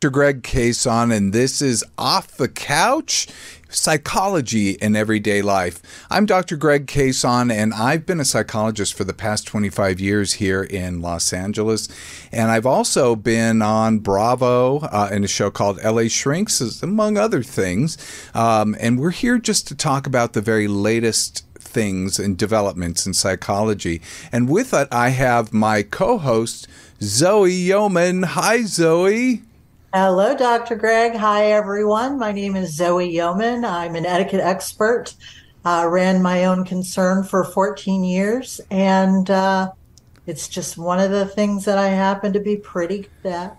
Dr. Greg Cason, and this is Off the Couch, Psychology in Everyday Life. I'm Dr. Greg Cason, and I've been a psychologist for the past 25 years here in Los Angeles. And I've also been on Bravo in a show called LA Shrinks, among other things. And we're here just to talk about the very latest things and developments in psychology. And with it, I have my co-host, Zoe Yeoman. Hi, Zoe. Hello, Dr. Greg. Hi, everyone. My name is Zoe Yeoman. I'm an etiquette expert. Ran my own concern for 14 years, and it's just one of the things that I happen to be pretty good at.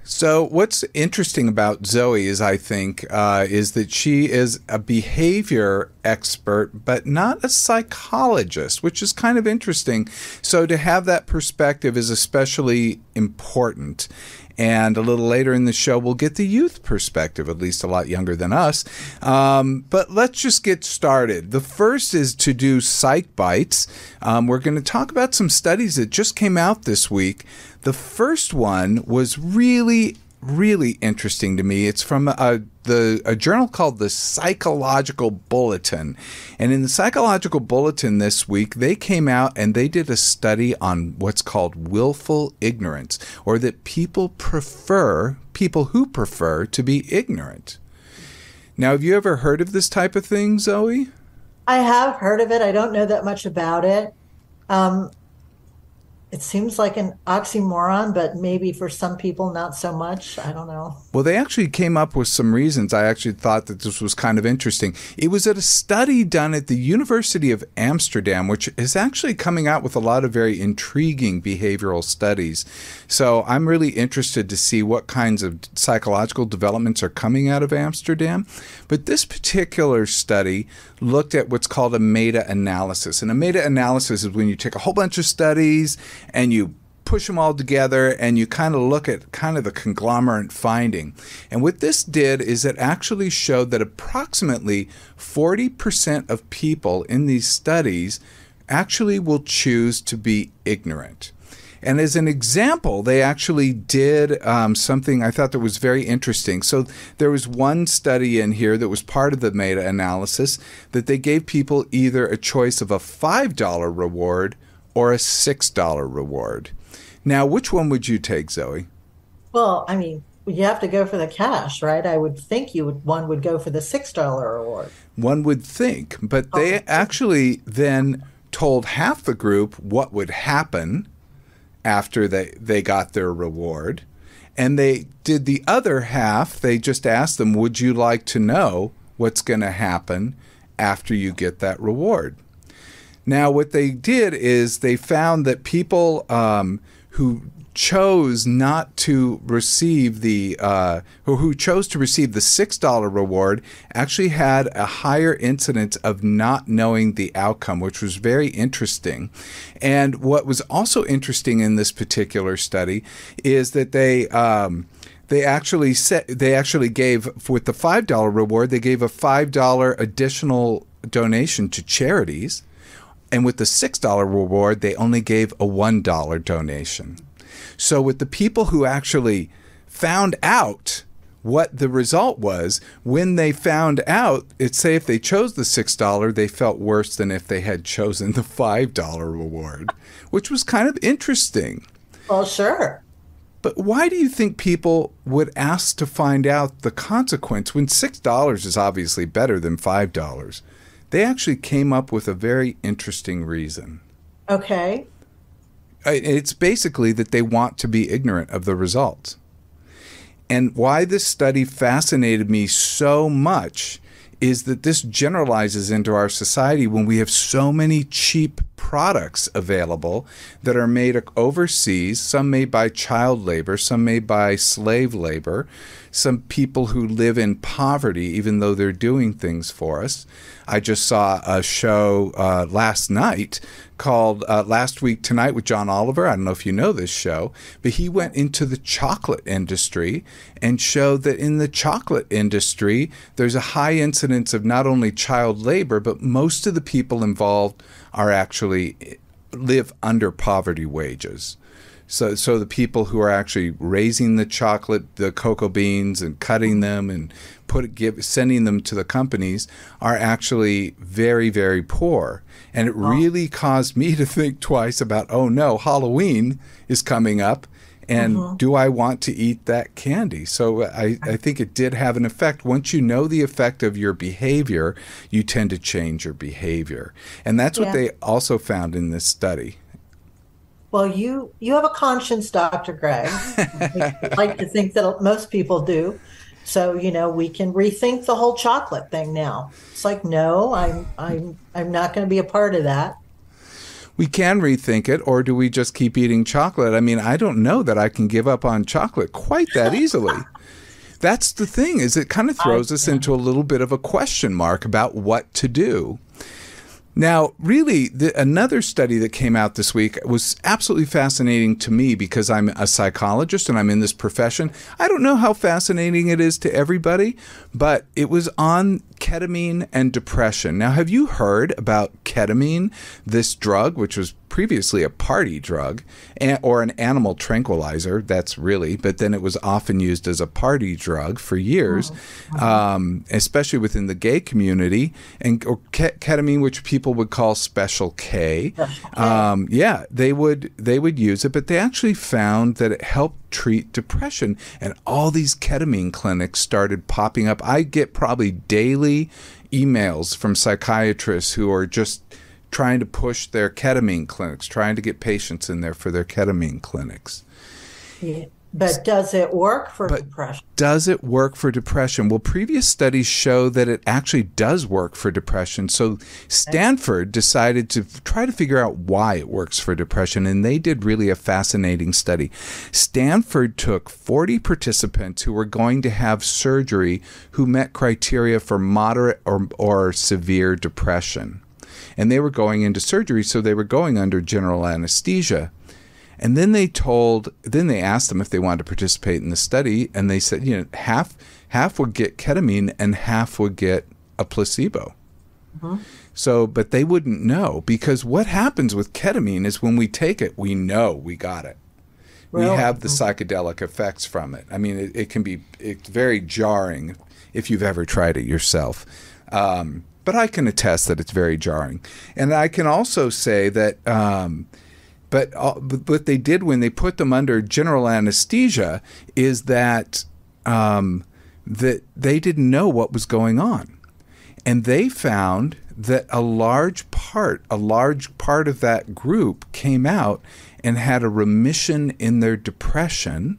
So what's interesting about Zoe is, I think, is that she is a behavior expert, but not a psychologist, which is kind of interesting. So to have that perspective is especially important. And a little later in the show, we'll get the youth perspective, at least a lot younger than us. But let's just get started. The first is to do Psych Bites. We're going to talk about some studies that just came out this week. The first one was really interesting to me. It's from a journal called the Psychological Bulletin. And in the Psychological Bulletin this week, they came out and they did a study on what's called willful ignorance, or that people who prefer to be ignorant. Now, have you ever heard of this type of thing, Zoe? I have heard of it. I don't know that much about it. It seems like an oxymoron, but maybe for some people, not so much. I don't know. Well, they actually came up with some reasons. I actually thought that this was kind of interesting. It was at a study done at the University of Amsterdam, which is actually coming out with a lot of very intriguing behavioral studies. So I'm really interested to see what kinds of psychological developments are coming out of Amsterdam. But this particular study looked at what's called a meta-analysis. And a meta-analysis is when you take a whole bunch of studies and you push them all together and you kind of look at kind of the conglomerate finding. And what this did is it actually showed that approximately 40% of people in these studies actually will choose to be ignorant. And as an example, they actually did something I thought that was very interesting. So there was one study in here that was part of the meta-analysis that they gave people either a choice of a $5 reward or a $6 reward. Now, which one would you take, Zoe? Well, I mean, you have to go for the cash, right? I would think one would go for the $6 reward. One would think, but they actually then told half the group what would happen after they got their reward. And they did the other half, they just asked them, would you like to know what's going to happen after you get that reward? Now, what they did is they found that people who chose not to receive who chose to receive the $6 reward actually had a higher incidence of not knowing the outcome, which was very interesting. And what was also interesting in this particular study is that they actually gave, with the $5 reward, they gave a $5 additional donation to charities. And with the $6 reward, they only gave a $1 donation. So with the people who actually found out what the result was, when they found out, say if they chose the $6, they felt worse than if they had chosen the $5 reward, which was kind of interesting. Well, sure. But why do you think people would ask to find out the consequence when $6 is obviously better than $5? They actually came up with a very interesting reason. Okay. It's basically that they want to be ignorant of the results. And why this study fascinated me so much is that this generalizes into our society when we have so many cheap products available that are made overseas, some made by child labor, some made by slave labor, some people who live in poverty even though they're doing things for us. I just saw a show last night called Last Week Tonight with John Oliver. I don't know if you know this show, but he went into the chocolate industry and showed that in the chocolate industry, there's a high incidence of not only child labor, but most of the people involved are actually live under poverty wages. So the people who are actually raising the chocolate, the cocoa beans, and cutting them and sending them to the companies are actually very, very poor. And it Oh, really caused me to think twice about, oh no, Halloween is coming up. And mhm. do I want to eat that candy? So I think it did have an effect. Once you know the effect of your behavior, you tend to change your behavior. And that's what Yeah. they also found in this study. Well, you have a conscience, Dr. Greg. I like to think that most people do. So, we can rethink the whole chocolate thing now. It's like, no, I'm not going to be a part of that. We can rethink it, or do we just keep eating chocolate? I mean, I don't know that I can give up on chocolate quite that easily. That's the thing, is it kind of I throws us can. into a little bit of a question mark about what to do. Now, really, another study that came out this week was absolutely fascinating to me because I'm a psychologist and I'm in this profession. I don't know how fascinating it is to everybody, but it was on ketamine and depression. Now, have you heard about ketamine, this drug, which was previously a party drug or an animal tranquilizer? That's really, but then it was often used as a party drug for years, Mhm. especially within the gay community, and or ketamine, which people would call Special K. Okay. Yeah, they would use it, but they actually found that it helped treat depression, and all these ketamine clinics started popping up. I get probably daily emails from psychiatrists who are just trying to push their ketamine clinics, trying to get patients in there for their ketamine clinics. Yeah. But does it work for But depression? does it work for depression? Well, previous studies show that it actually does work for depression. So Stanford decided to try to figure out why it works for depression, and they did really a fascinating study. Stanford took 40 participants who were going to have surgery who met criteria for moderate or severe depression. And they were going into surgery, so they were going under general anesthesia. And then they asked them if they wanted to participate in the study, and they said, half would get ketamine and half would get a placebo. Mhm. So, but they wouldn't know, because what happens with ketamine is when we take it, we know we got it. We Really? have the psychedelic effects from it. I mean, it's very jarring if you've ever tried it yourself. But I can attest that it's very jarring. And I can also say that but what they did when they put them under general anesthesia is that that they didn't know what was going on, and they found that a large part of that group came out and had a remission in their depression,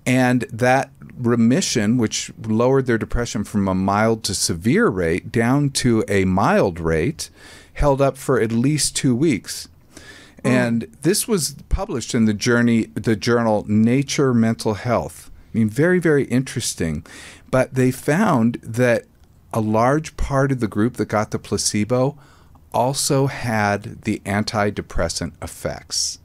and that remission, which lowered their depression from a mild to severe rate down to a mild rate, held up for at least 2 weeks. Mm. And this was published in the journal Nature Mental Health. I mean, very, very interesting. But they found that a large part of the group that got the placebo also had the antidepressant effects.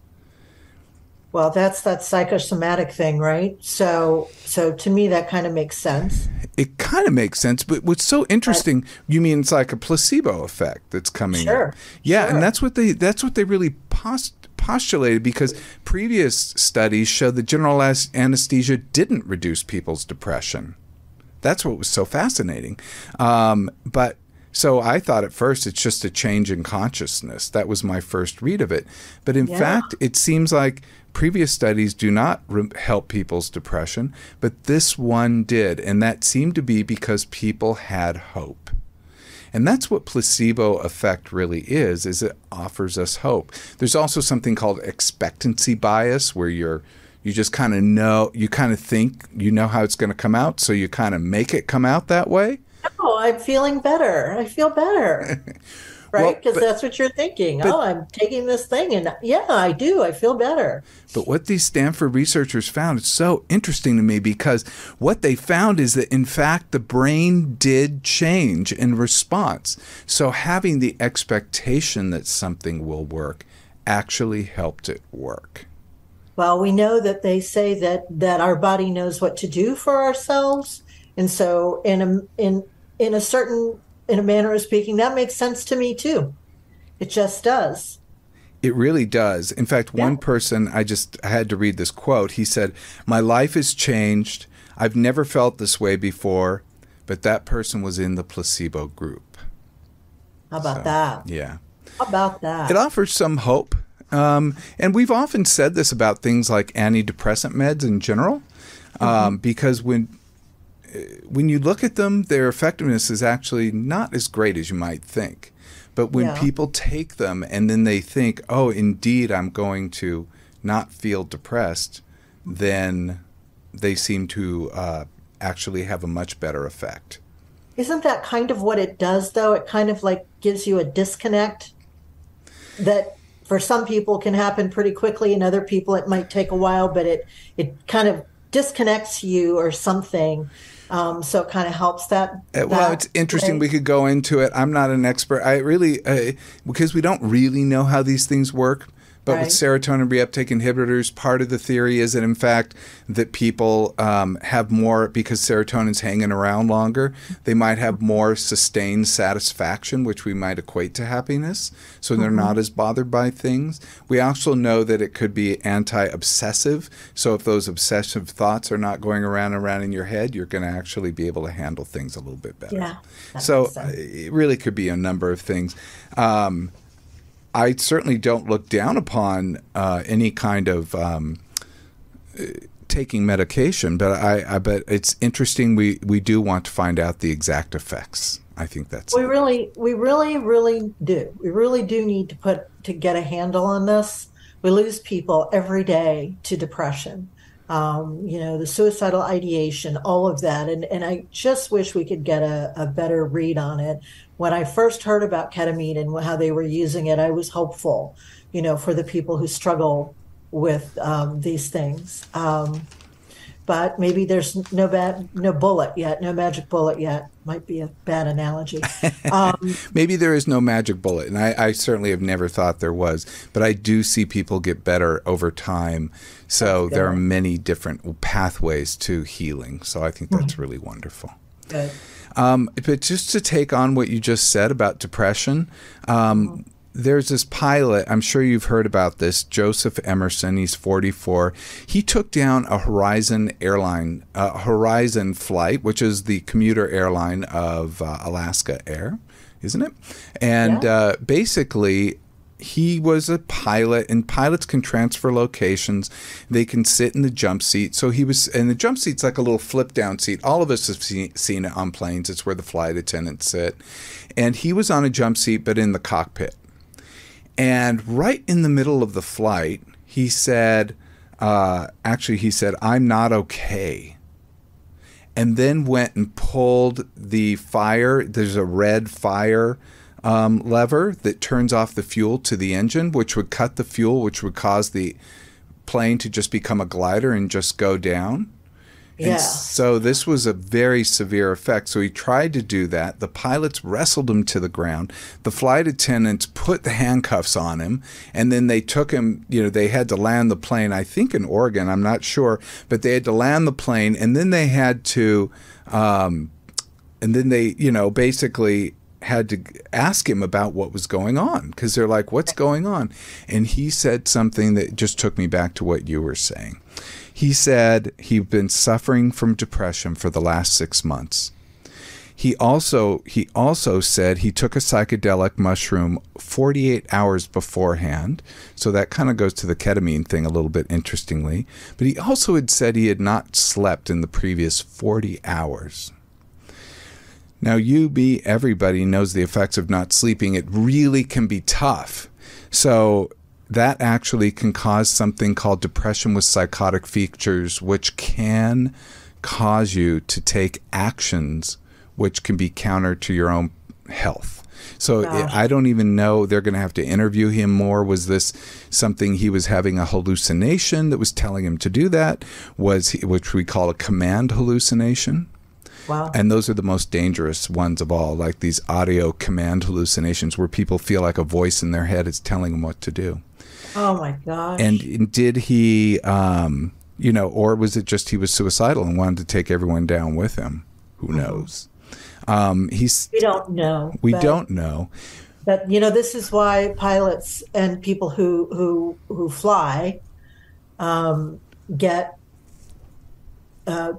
Well, that's that psychosomatic thing, right? So to me, that kind of makes sense. It kind of makes sense, but what's so But interesting, you mean it's like a placebo effect that's coming in. sure, Yeah, and sure. that's what they really postulated, because previous studies showed that general anesthesia didn't reduce people's depression. That's what was so fascinating. But so I thought at first it's just a change in consciousness. That was my first read of it. But in Yeah. fact, it seems like previous studies do not help people's depression, but this one did. And that seemed to be because people had hope. And that's what placebo effect really is it offers us hope. There's also something called expectancy bias, where you just kind of know, you kind of think you know how it's going to come out, so you kind of make it come out that way. Oh, I'm feeling better. I feel better, right? Well, Because but that's what you're thinking. but Oh, I'm taking this thing, and yeah, I do. I feel better. but what these Stanford researchers found is so interesting to me, because what they found is that in fact the brain did change in response. So having the expectation that something will work actually helped it work. Well, we know that they say that our body knows what to do for ourselves, and so in a certain in a manner of speaking, that makes sense to me too. It just does. It really does. In fact, one person, I had to read this quote. He said, "My life has changed. I've never felt this way before, but that person was in the placebo group." How about that? Yeah. How about that? It offers some hope. And we've often said this about things like antidepressant meds in general, because when you look at them, their effectiveness is actually not as great as you might think. But when people take them and then they think, oh, indeed, I'm going to not feel depressed, then they seem to actually have a much better effect. Isn't that kind of what it does, though? It kind of like gives you a disconnect that for some people can happen pretty quickly, and other people it might take a while, but it kind of disconnects you or something. So it kind of helps that. Well, it's interesting. We could go into it. I'm not an expert. I really, because we don't really know how these things work. But with serotonin reuptake inhibitors, part of the theory is that, in fact, that people have more, because serotonin's hanging around longer, they might have more sustained satisfaction, which we might equate to happiness, so they're not as bothered by things. We also know that it could be anti-obsessive, so if those obsessive thoughts are not going around and around in your head, you're going to actually be able to handle things a little bit better. Yeah, so it really could be a number of things. I certainly don't look down upon any kind of taking medication, but I bet it's interesting. We do want to find out the exact effects. I think that's we really do. We really do need to get a handle on this. We lose people every day to depression. The suicidal ideation, all of that. And I just wish we could get a better read on it. When I first heard about ketamine and how they were using it, I was hopeful, for the people who struggle with these things. But maybe there's no bullet yet, no magic bullet yet. Might be a bad analogy. Maybe there is no magic bullet, and I certainly have never thought there was. But I do see people get better over time. So there are many different pathways to healing. So I think that's really wonderful. Good. But just to take on what you just said about depression, there's this pilot, I'm sure you've heard about this, Joseph Emerson, he's 44. He took down a Horizon flight, which is the commuter airline of Alaska Air, isn't it? And basically, he was a pilot, and pilots can transfer locations. They can sit in the jump seat. So he was, and the jump seat's like a little flip-down seat. All of us have seen it on planes. It's where the flight attendants sit. And he was on a jump seat, but in the cockpit. And right in the middle of the flight, he said, "I'm not okay." And then went and pulled the fire. There's a red fire lever that turns off the fuel to the engine, which would cut the fuel, which would cause the plane to just become a glider and just go down. Yeah. And so this was a very severe effect. So he tried to do that. The pilots wrestled him to the ground. The flight attendants put the handcuffs on him, and then they took him, they had to land the plane, I think in Oregon, I'm not sure, but they had to land the plane, and then they had to, basically had to ask him about what was going on, because they're like, what's going on? And he said something that just took me back to what you were saying. He said he'd been suffering from depression for the last 6 months. He also said he took a psychedelic mushroom 48 hours beforehand. So that kind of goes to the ketamine thing a little bit interestingly. But he also had said he had not slept in the previous 40 hours. Now, everybody knows the effects of not sleeping. It really can be tough. So that actually can cause something called depression with psychotic features, which can cause you to take actions which can be counter to your own health. So I don't even know. They're going to have to interview him more. Was this something he was having a hallucination that was telling him to do that? Which we call a command hallucination? Wow. And those are the most dangerous ones of all, like these audio command hallucinations where people feel like a voice in their head is telling them what to do. Oh, my gosh. And did he, or was it just he was suicidal and wanted to take everyone down with him? Who knows? We don't know. We don't know. That, this is why pilots and people who fly get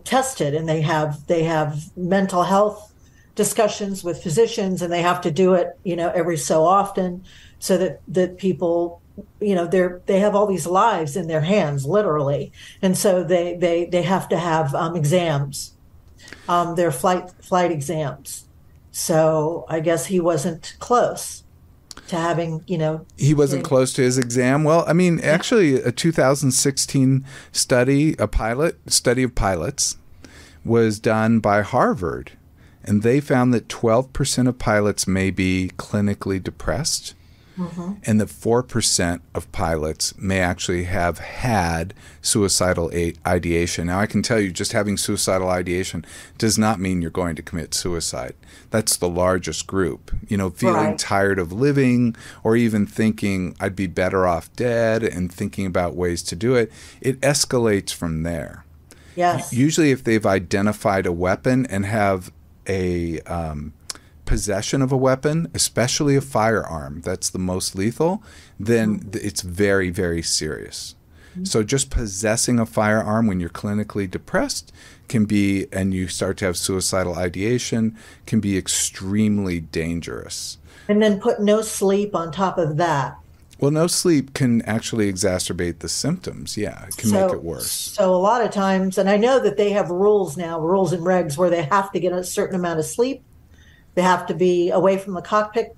tested, and they have mental health discussions with physicians, and they have to do it, every so often, so that people, they have all these lives in their hands, literally, and so they have to have exams, their flight exams. So I guess he wasn't close to having, He wasn't close to his exam. Well, I mean, actually, a 2016 study, study of pilots, was done by Harvard, and they found that 12% of pilots may be clinically depressed, and that 4% of pilots may actually have had suicidal ideation. Now, I can tell you, just having suicidal ideation does not mean you're going to commit suicide. That's the largest group. Feeling tired of living, or even thinking I'd be better off dead, and thinking about ways to do it. It escalates from there. Yes. Usually if they've identified a weapon and have a possession of a weapon, especially a firearm, that's the most lethal, then it's very, very serious. So just possessing a firearm when you're clinically depressed can be, and you start to have suicidal ideation, can be extremely dangerous. And then put no sleep on top of that. Well, no sleep can actually exacerbate the symptoms. Yeah, it can make it worse. So a lot of times, and I know that they have rules now, rules and regs, where they have to get a certain amount of sleep. They have to be away from the cockpit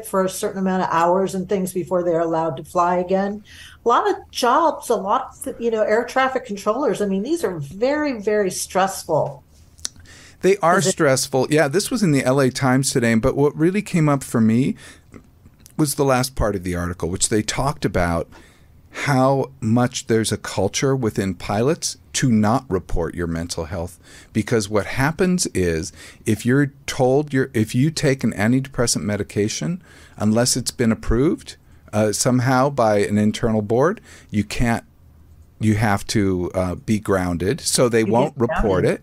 for a certain amount of hours and things before they're allowed to fly again. A lot of jobs, a lot of, air traffic controllers. I mean, these are very, very stressful. They are stressful. Yeah, this was in the LA Times today. But what really came up for me was the last part of the article, which they talked about how much there's a culture within pilots to not report your mental health. Because what happens is, if you're told if you take an antidepressant medication, unless it's been approved somehow by an internal board, you have to be grounded. So they won't report it.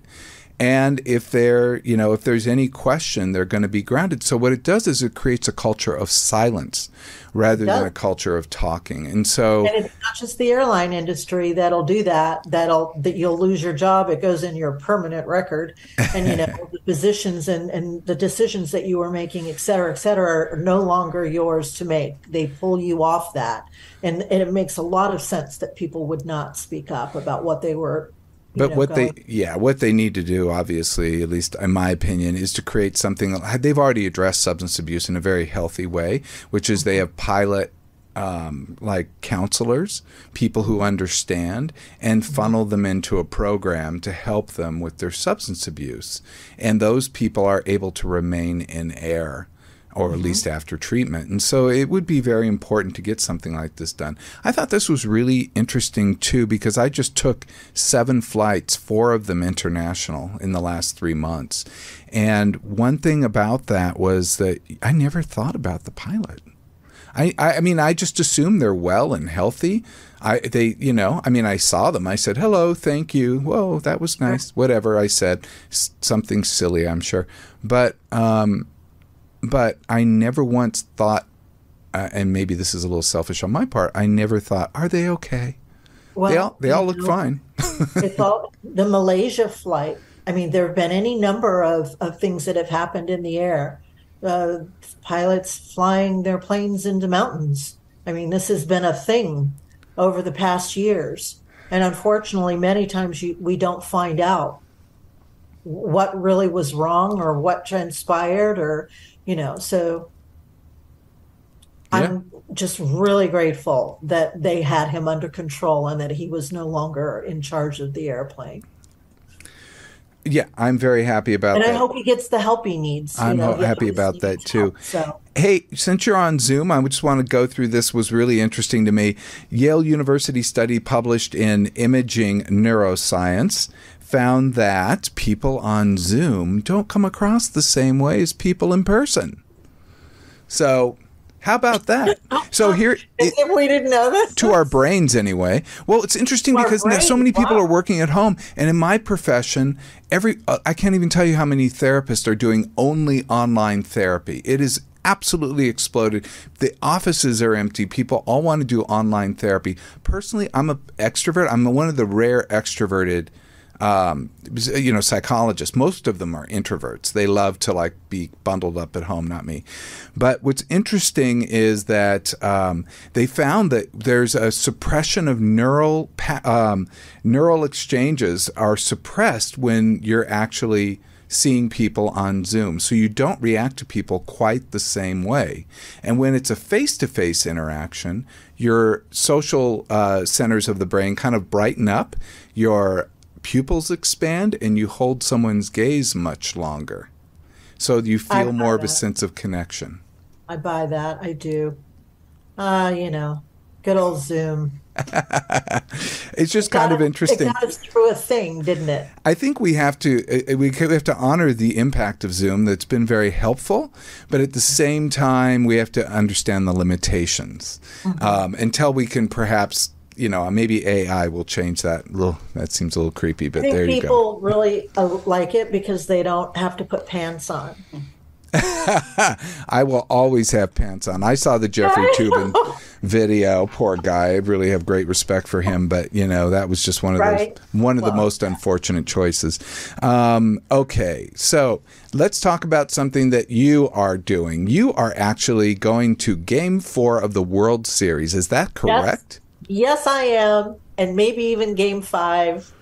And if there's any question, they're going to be grounded. So what it does is it creates a culture of silence rather than a culture of talking. And it's not just the airline industry that'll do that. That you'll lose your job. It goes in your permanent record, and the positions and the decisions that you were making, et cetera, are no longer yours to make. They pull you off that, and it makes a lot of sense that people would not speak up about what they were. But what they need to do, obviously, at least in my opinion, is to create something. They've already addressed substance abuse in a very healthy way, which is they have pilot like counselors, people who understand, and funnel them into a program to help them with their substance abuse. And those people are able to remain in air, or at least after treatment. And so it would be very important to get something like this done. I thought this was really interesting, too, because I just took 7 flights, 4 of them international, in the last 3 months. And one thing about that was that I never thought about the pilot. I mean, I just assume they're well and healthy. I saw them. I said, hello, thank you. Whoa, that was nice. Whatever I said, something silly, I'm sure. But I never once thought, and maybe this is a little selfish on my part, I never thought, are they okay? Well, they all look fine. It's all the Malaysia flight. I mean, there have been any number of things that have happened in the air. Pilots flying their planes into mountains. I mean, this has been a thing over the past years. And unfortunately, many times we don't find out what really was wrong or what transpired, or so I'm just really grateful that they had him under control and that he was no longer in charge of the airplane. Yeah, I'm very happy about that. And I hope he gets the help he needs. I'm happy about that too. Hey, since you're on Zoom, I just want to go through this. Was really interesting to me. Yale University study published in Imaging Neuroscience found that people on Zoom don't come across the same way as people in person. So how about that? So here, we didn't know this. To our brains anyway. Well, it's interesting because so many people are working at home, and in my profession, I can't even tell you how many therapists are doing only online therapy. It is absolutely exploded. The offices are empty. People all want to do online therapy. Personally, I'm an extrovert. I'm one of the rare extroverted psychologists. Most of them are introverts. They love to like be bundled up at home, not me. But what's interesting is that they found that there's a suppression of neural exchanges are suppressed when you're actually seeing people on Zoom. So you don't react to people quite the same way. And when it's a face-to-face interaction, your social centers of the brain kind of brighten up. Your pupils expand and you hold someone's gaze much longer. So you feel more of a sense of connection. I buy that. I do. Good old Zoom. It's just kind of interesting. It got us through a thing, didn't it? I think we have to honor the impact of Zoom. That's been very helpful, but at the same time, we have to understand the limitations until we can perhaps. Maybe AI will change that. That seems a little creepy, but there you go. People really like it because they don't have to put pants on. I will always have pants on. I saw the Jeffrey Toobin video. Poor guy. I really have great respect for him, but that was just one of the most unfortunate choices. Okay, so let's talk about something that you are doing. You are actually going to Game 4 of the World Series. Is that correct? Yes, I am, and maybe even Game 5.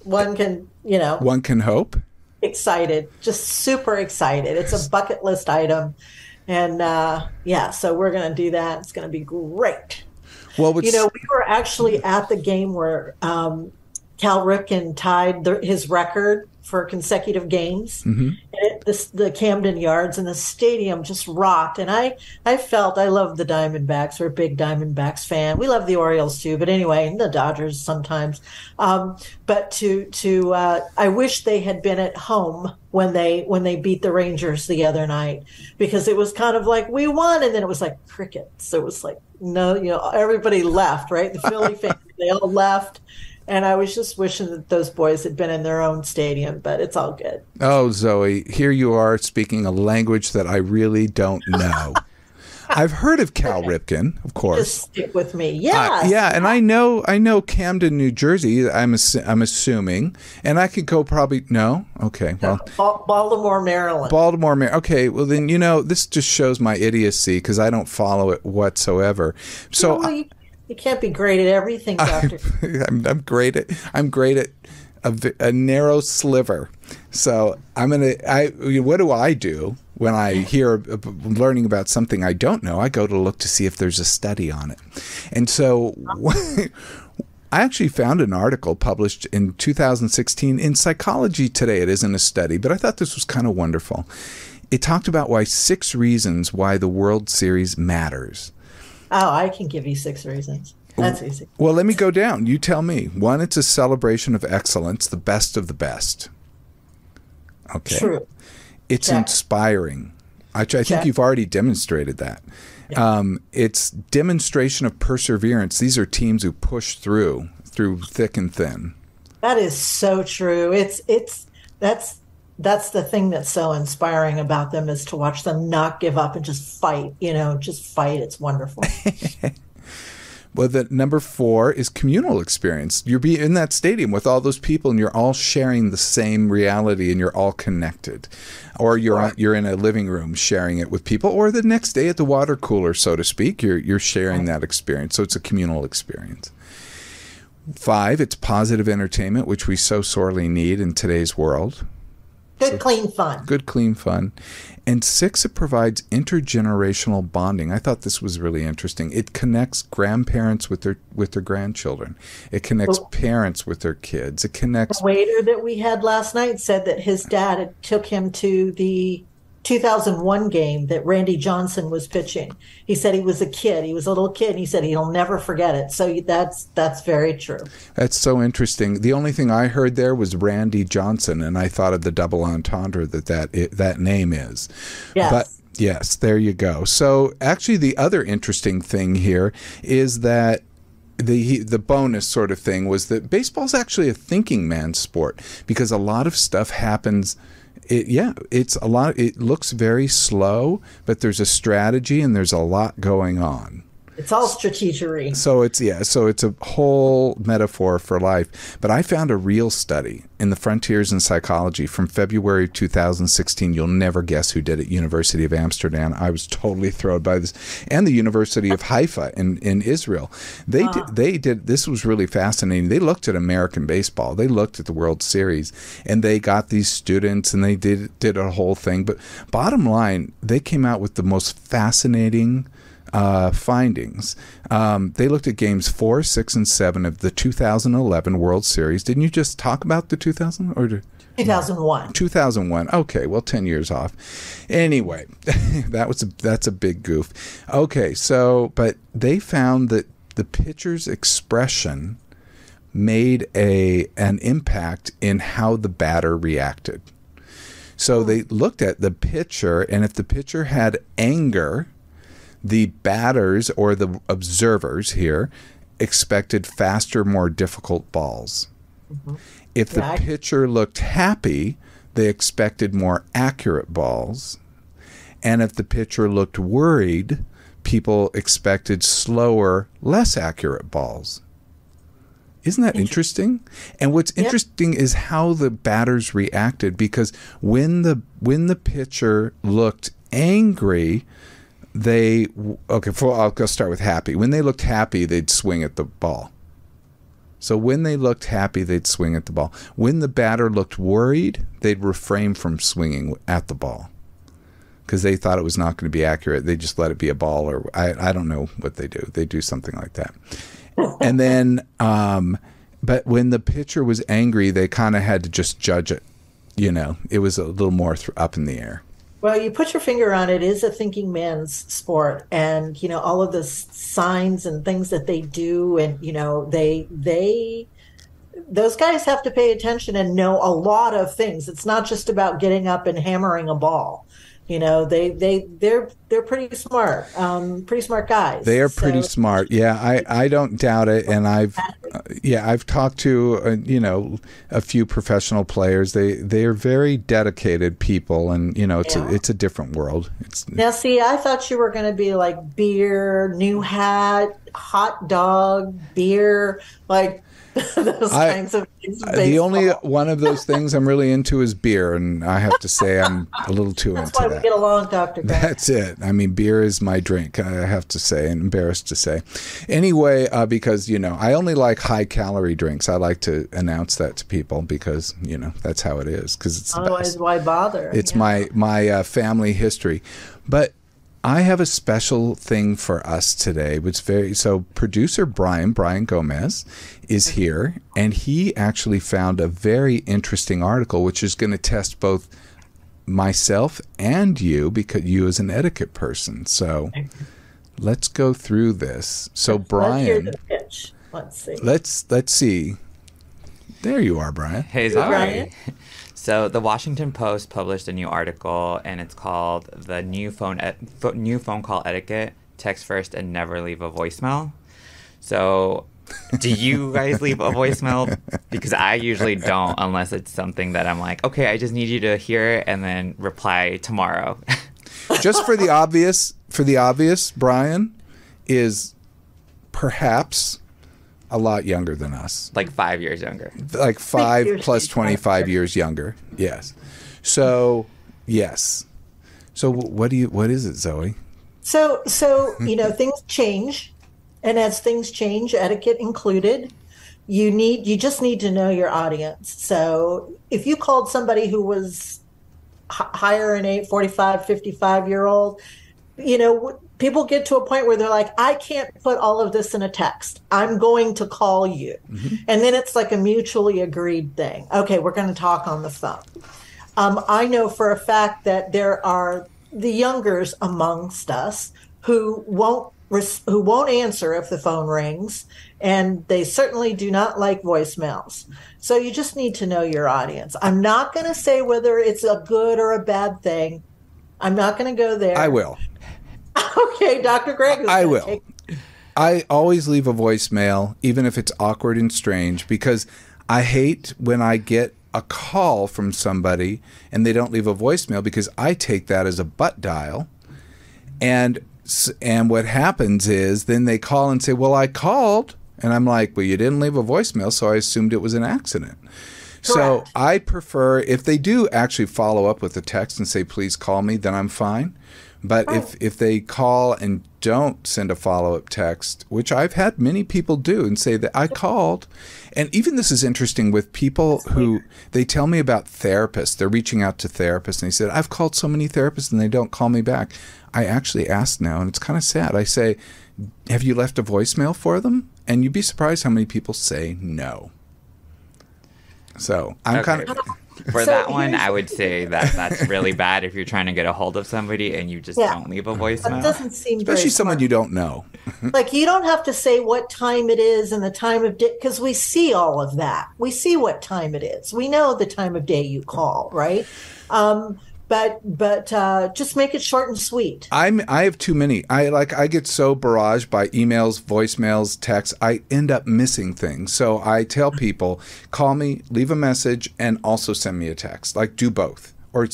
One can hope. Excited, just super excited. It's a bucket list item, and so we're going to do that. It's going to be great. Well, we were actually at the game where Cal Ripken tied his record for consecutive games. The Camden Yards, and the stadium just rocked. And I love the Diamondbacks. We're a big Diamondbacks fan. We love the Orioles too, but anyway, and the Dodgers sometimes. But I wish they had been at home when they beat the Rangers the other night, because it was kind of like we won, and then it was like crickets. It was like everybody left, right? The Philly fans, they all left. And I was just wishing that those boys had been in their own stadium, but it's all good. Oh, Zoe, here you are speaking a language that I really don't know. I've heard of Cal Ripken, of course. Just stick with me. Yeah. And I know Camden, New Jersey, I'm assuming. And I could go probably, no? Okay, well. Baltimore, Maryland. Okay, well then, this just shows my idiocy because I don't follow it whatsoever. So. You can't be great at everything, Doctor. I'm great at a narrow sliver. So what do I do when I hear learning about something I don't know? I go to look to see if there's a study on it. And so I actually found an article published in 2016 in Psychology Today. It isn't a study, but I thought this was kind of wonderful. It talked about 6 reasons why the World Series matters. Oh, I can give you 6 reasons. That's easy. Well, let me go down. You tell me. 1, it's a celebration of excellence, the best of the best. Okay. True. It's inspiring. I think you've already demonstrated that. Yeah. It's demonstration of perseverance. These are teams who push through thick and thin. That is so true. That's the thing that's so inspiring about them, is to watch them not give up and just fight, just fight. It's wonderful. Well, the number 4 is communal experience. You're in that stadium with all those people and you're all sharing the same reality and you're all connected. Or you're in a living room sharing it with people, or the next day at the water cooler, so to speak, you're sharing that experience. So it's a communal experience. 5, it's positive entertainment, which we so sorely need in today's world. Good, clean fun. Good, clean fun. And 6, it provides intergenerational bonding. I thought this was really interesting. It connects grandparents with their grandchildren. It connects parents with their kids. It connects... The waiter that we had last night said that his dad took him to the 2001 game that Randy Johnson was pitching. He said he was a kid. He was a little kid, and he said he'll never forget it. So that's very true. That's so interesting. The only thing I heard there was Randy Johnson, and I thought of the double entendre that name is. Yes. But yes, there you go. So actually the other interesting thing here is that the bonus sort of thing was that baseball's actually a thinking man's sport, because a lot of stuff happens It's a lot. It looks very slow, but there's a strategy and there's a lot going on. It's all strategery. So it's a whole metaphor for life. But I found a real study in the Frontiers in Psychology from February 2016. You'll never guess who did it. University of Amsterdam. I was totally thrilled by this, and the University of Haifa in Israel. They did. This was really fascinating. They looked at American baseball. They looked at the World Series, and they got these students, and they did a whole thing. But bottom line, they came out with the most fascinating findings. They looked at games 4, 6, and 7 of the 2011 World Series. Didn't you just talk about the 2001? 2001. Okay, well, 10 years off. Anyway, that's a big goof. Okay, but they found that the pitcher's expression made an impact in how the batter reacted. So they looked at the pitcher, and if the pitcher had anger, the batters, or the observers here, expected faster, more difficult balls. Mm-hmm. If the pitcher looked happy, they expected more accurate balls. And if the pitcher looked worried, people expected slower, less accurate balls. Isn't that interesting? And what's interesting is how the batters reacted, because when the pitcher looked angry, I'll go start with happy. When they looked happy, they'd swing at the ball. So when they looked happy, they'd swing at the ball. When the batter looked worried, they'd refrain from swinging at the ball because they thought it was not going to be accurate. They just let it be a ball, or I don't know what they do. They do something like that. And then, but when the pitcher was angry, they kind of had to just judge it. It was a little more up in the air. Well, you put your finger on it. It is a thinking man's sport, and all of the signs and things that they do, and those guys have to pay attention and know a lot of things. It's not just about getting up and hammering a ball. They're pretty smart guys. They are pretty smart. Yeah, I don't doubt it. And I've talked to a few professional players. They are very dedicated people, and it's a different world. Now, see, I thought you were going to be like beer, new hat, hot dog, beer, like those kinds of things. The only one of those things I'm really into is beer, and I have to say I'm a little too into that. That's why we get along, Dr. Greg. That's it. I mean, beer is my drink, I have to say, and embarrassed to say. Anyway, because, I only like high-calorie drinks. I like to announce that to people because, that's how it is. Because it's otherwise, why bother? It's my family history. But I have a special thing for us today. Producer Brian Gomez is here, and he actually found a very interesting article, which is going to test both myself and you, because you as an etiquette person. So let's go through this. So Brian, let's hear the pitch. Let's see. Let's see. There you are, Brian. Hey, Brian. So the Washington Post published a new article, and it's called "The New Phone Call Etiquette: Text First and Never Leave a Voicemail." So, do you guys leave a voicemail? Because I usually don't, unless it's something that I'm like, okay, I just need you to hear it and then reply tomorrow. Just for the obvious, Brian is perhaps a lot younger than us. Like 5 years younger. Like 5 plus 25 years younger. Yes. So, yes. So what is it, Zoe? So things change, and as things change, etiquette included, you just need to know your audience. So if you called somebody who was higher in age, 45, 55-year-old, people get to a point where they're like, I can't put all of this in a text. I'm going to call you. Mm-hmm. And then it's like a mutually agreed thing. Okay, we're going to talk on the phone. I know for a fact that there are the youngers amongst us who won't answer if the phone rings, and they certainly do not like voicemails. So you just need to know your audience. I'm not going to say whether it's a good or a bad thing. I'm not going to go there. I will. Okay, Dr. Greg. I will. I always leave a voicemail, even if it's awkward and strange, because I hate when I get a call from somebody and they don't leave a voicemail because I take that as a butt dial. And what happens is then they call and say, well, I called. And I'm like, well, you didn't leave a voicemail, so I assumed it was an accident. Correct. So I prefer, if they do actually follow up with a text and say, please call me, then I'm fine. But if they call and don't send a follow-up text, which I've had many people do and say that I called, and even this is interesting with people who, they tell me about therapists. They're reaching out to therapists, and they said, I've called so many therapists and they don't call me back. I actually ask now, and it's kind of sad. I say, have you left a voicemail for them? And you'd be surprised how many people say no. So I'm kind of... For that one, I would say that's really bad if you're trying to get a hold of somebody and you just don't leave a voicemail. It doesn't seem especially someone you don't know. Like, you don't have to say what time it is and the time of day, because we see all of that. We see what time it is. We know the time of day you call, right? But just make it short and sweet. I have too many. I get so barraged by emails, voicemails, texts. I end up missing things. So I tell people, call me, leave a message, and also send me a text. Like, do both. Or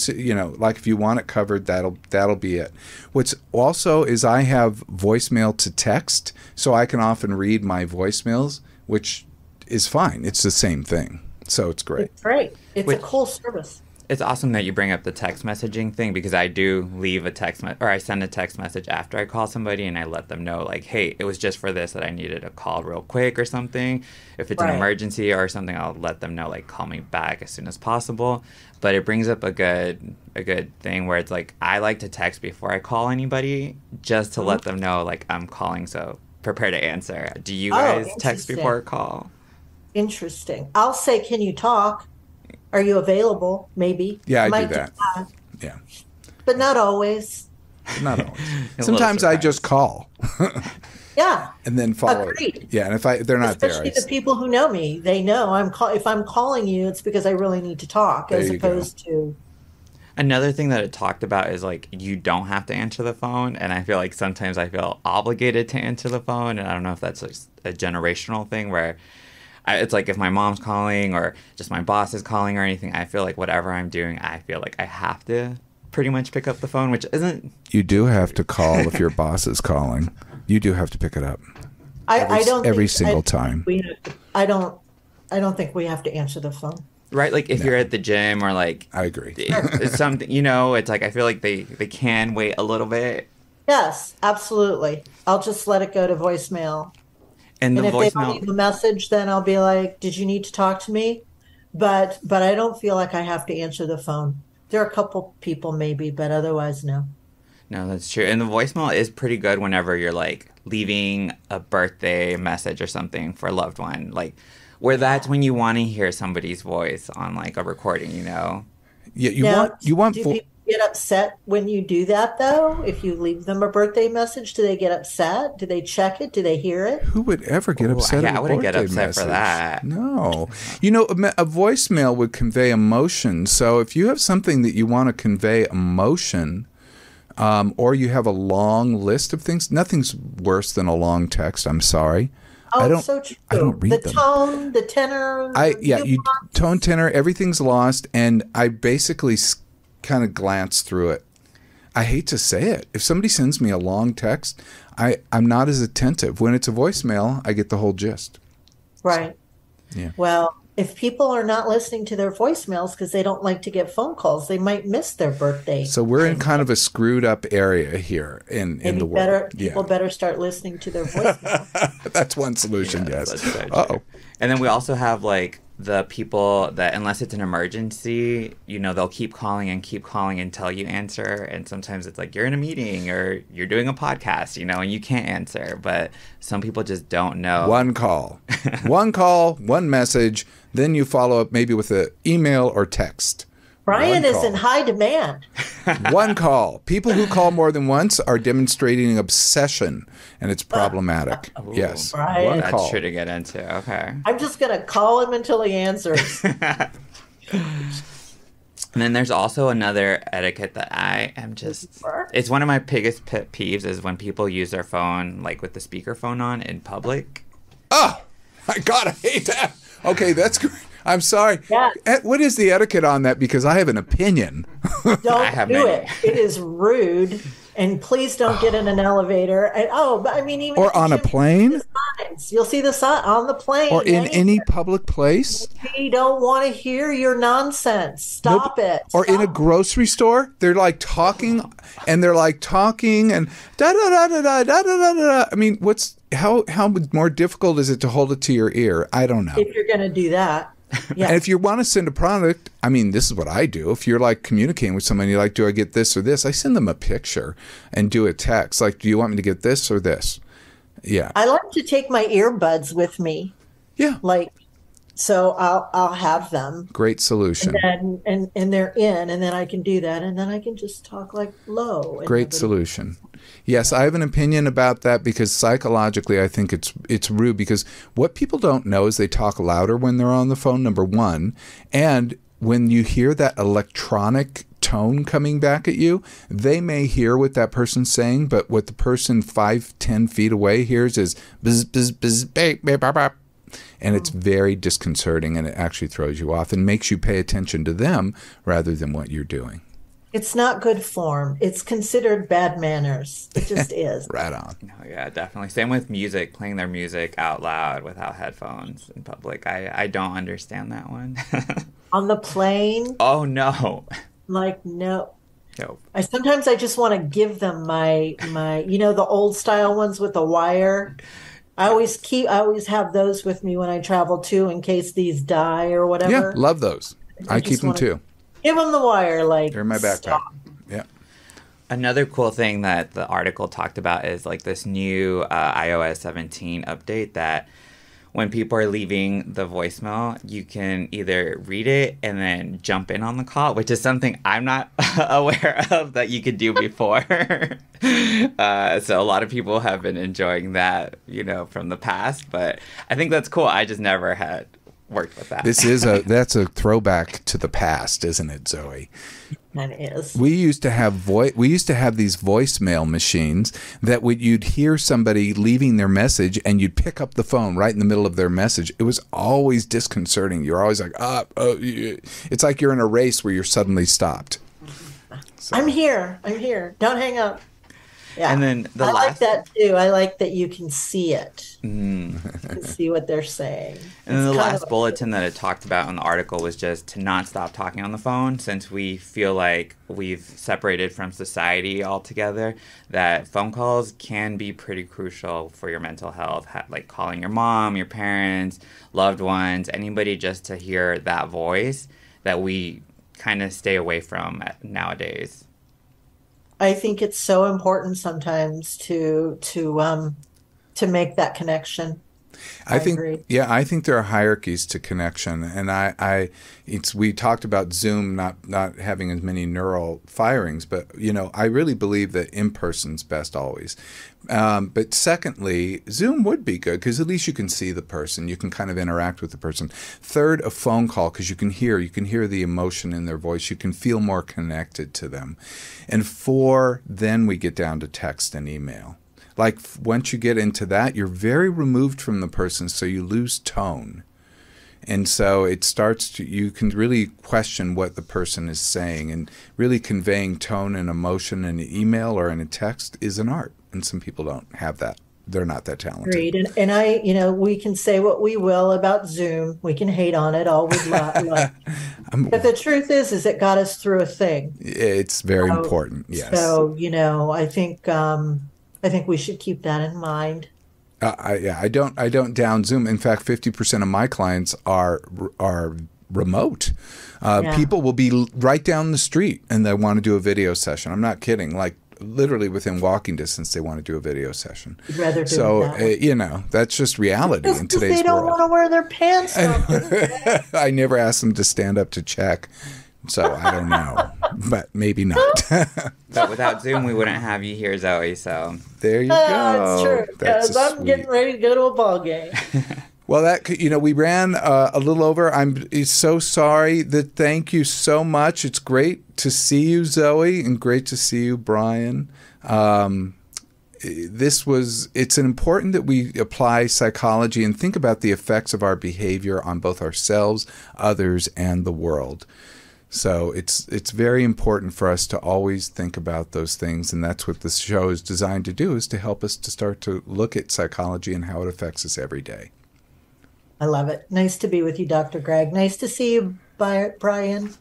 like if you want it covered, that'll be it. What's also is I have voicemail to text, so I can often read my voicemails, which is fine. It's the same thing. So it's great. It's great. It's a cool service. It's awesome that you bring up the text messaging thing, because I do leave a or I send a text message after I call somebody and I let them know, like, hey, it was just for this that I needed a call real quick or something. If it's an emergency or something, I'll let them know, like, call me back as soon as possible. But it brings up a good thing where it's like, I like to text before I call anybody just to let them know, like, I'm calling, so prepare to answer. Do you guys text before a call? Interesting. I'll say, can you talk? Are you available? Maybe. Yeah, I do that. Yeah. But not always. Not always. Sometimes I just call. Yeah. And then follow. Agreed. Yeah, and if they're not there. Especially the people who know me, they know if I'm calling you, it's because I really need to talk, as opposed to. Another thing that it talked about is, like, you don't have to answer the phone, and I feel like sometimes I feel obligated to answer the phone, and I don't know if that's a generational thing where it's like if my mom's calling or just my boss is calling or anything, I feel like whatever I'm doing, I feel like I have to pretty much pick up the phone, which isn't... You do have to call if your boss is calling. You do have to pick it up. I don't every single time. I don't think we have to answer the phone. Right, like if you're at the gym or like... I agree. It's something, it's like I feel like they can wait a little bit. Yes, absolutely. I'll just let it go to voicemail. And if they don't leave a message, then I'll be like, did you need to talk to me? But I don't feel like I have to answer the phone. There are a couple people maybe, but otherwise, no. No, that's true. And the voicemail is pretty good whenever you're like leaving a birthday message or something for a loved one. Like, where that's when you want to hear somebody's voice on like a recording, Yeah, you want people get upset when you do that, though? If you leave them a birthday message, do they get upset? Do they check it? Do they hear it? Who would ever get upset at a birthday message? I wouldn't get upset for that. No. A voicemail would convey emotion. So if you have something that you want to convey emotion, or you have a long list of things, nothing's worse than a long text. I'm sorry. Oh, so true. I don't read them. The tone, the tenor. Tone, tenor, everything's lost, and I basically kind of glance through it. I hate to say it. If somebody sends me a long text, I'm not as attentive. When it's a voicemail, I get the whole gist. Right. So, yeah. Well, if people are not listening to their voicemails because they don't like to get phone calls, they might miss their birthday. So we're in kind of a screwed up area here in the world. People better start listening to their voicemail. That's one solution, yes. So uh-oh. And then we also have like the people that, unless it's an emergency, they'll keep calling until you answer. And sometimes it's like you're in a meeting or you're doing a podcast, and you can't answer. But some people just don't know. One call, one message. Then you follow up maybe with an email or text. Brian is in high demand. One call. People who call more than once are demonstrating obsession, and it's problematic. Ooh, yes. Brian. One That's call. true to get into. Okay. I'm just going to call him until he answers. And then there's also another etiquette that I am it's one of my biggest pet peeves is when people use their phone, like with the speakerphone on in public. Oh, my God, I hate that. Okay, that's great. I'm sorry. Yeah. What is the etiquette on that? Because I have an opinion. Don't do it. It is rude. And please don't get in an elevator. And, but I mean, even Or on a plane? You'll see the sign on the plane. Or in any public place? We don't want to hear your nonsense. Stop it. Or in a grocery store, they're like talking and da da da da da da da da. I mean, how more difficult is it to hold it to your ear? I don't know. If you're going to do that. Yeah. And if you want to send a product, I mean, this is what I do. If you're like communicating with someone, you're like, do I get this or this? I send them a picture and do a text. Like, do you want me to get this or this? Yeah. I like to take my earbuds with me. Yeah. So I'll have them. Great solution. And they're in, and then I can do that, and then I can just talk like low. Great solution. Yes, I have an opinion about that because psychologically I think it's rude because what people don't know is they talk louder when they're on the phone, number one. And when you hear that electronic tone coming back at you, they may hear what that person's saying, but what the person 5-10 feet away hears is bzz, bzz, bzz, bzz, bzz, bzz, bzz. And it's very disconcerting, and it actually throws you off and makes you pay attention to them rather than what you're doing. It's not good form. It's considered bad manners. It just is. Right on. Oh, yeah, definitely. Same with music, playing their music out loud without headphones in public. I don't understand that one. On the plane? Oh, no. Like, no. Nope. Sometimes I just want to give them my the old style ones with the wire. I always have those with me when I travel too, in case these die or whatever. Yeah, love those. I keep them too. Give them the wire, like they're in my backpack. Stop. Yeah. Another cool thing that the article talked about is like this new iOS 17 update that when people are leaving the voicemail, you can either read it and then jump in on the call, which is something I'm not aware of that you could do before. So a lot of people have been enjoying that, from the past, but I think that's cool. I just never had worked with that. That's a throwback to the past, isn't it, Zoe? That is. We used to have these voicemail machines that you'd hear somebody leaving their message and you'd pick up the phone right in the middle of their message. It was always disconcerting. You're always like, it's like you're in a race where you're suddenly stopped. So. I'm here. Don't hang up. Yeah. And then I like that too. I like that you can see it. You can see what they're saying. And then the last bulletin that it talked about in the article was just to not stop talking on the phone, since we feel like we've separated from society altogether, that phone calls can be pretty crucial for your mental health, like calling your mom, your parents, loved ones, anybody, just to hear that voice that we kind of stay away from nowadays. I think it's so important sometimes to make that connection. I think agree. Yeah, I think there are hierarchies to connection, and we talked about Zoom not having as many neural firings, but I really believe that in person's best always. But secondly, Zoom would be good because at least you can see the person, you can kind of interact with the person. Third, a phone call because you can hear the emotion in their voice, you can feel more connected to them. And 4, then we get down to text and email. Like once you get into that, you're very removed from the person, so you lose tone. And so you can really question what the person is saying, and really conveying tone and emotion in an email or in a text is an art. And some people don't have that. They're not that talented. Agreed. And we can say what we will about Zoom. We can hate on it all we like. But the truth is it got us through a thing. It's very important. Yes. So, I think we should keep that in mind. I don't down Zoom. In fact, 50% of my clients are remote. People will be right down the street and they want to do a video session. I'm not kidding. Like literally within walking distance, they want to do a video session. You'd rather do that. That's just reality in today's world. They don't want to wear their pants up. I never asked them to stand up to check. So I don't know, but maybe not. But without Zoom, we wouldn't have you here, Zoe. So there you go. That's true. Because I'm getting ready to go to a ball game. Well, we ran a little over. I'm so sorry. Thank you so much. It's great to see you, Zoe, and great to see you, Brian. it's important that we apply psychology and think about the effects of our behavior on both ourselves, others, and the world. So it's very important for us to always think about those things, and that's what this show is designed to do, is to help us to start to look at psychology and how it affects us every day. I love it. Nice to be with you, Dr. Greg. Nice to see you, Brian.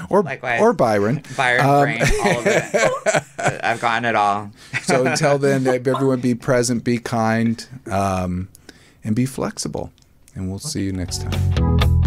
Likewise. Or Byron. Byron, brain, all of it. I've gotten it all. So until then, everyone be present, be kind, and be flexible. And we'll see you next time.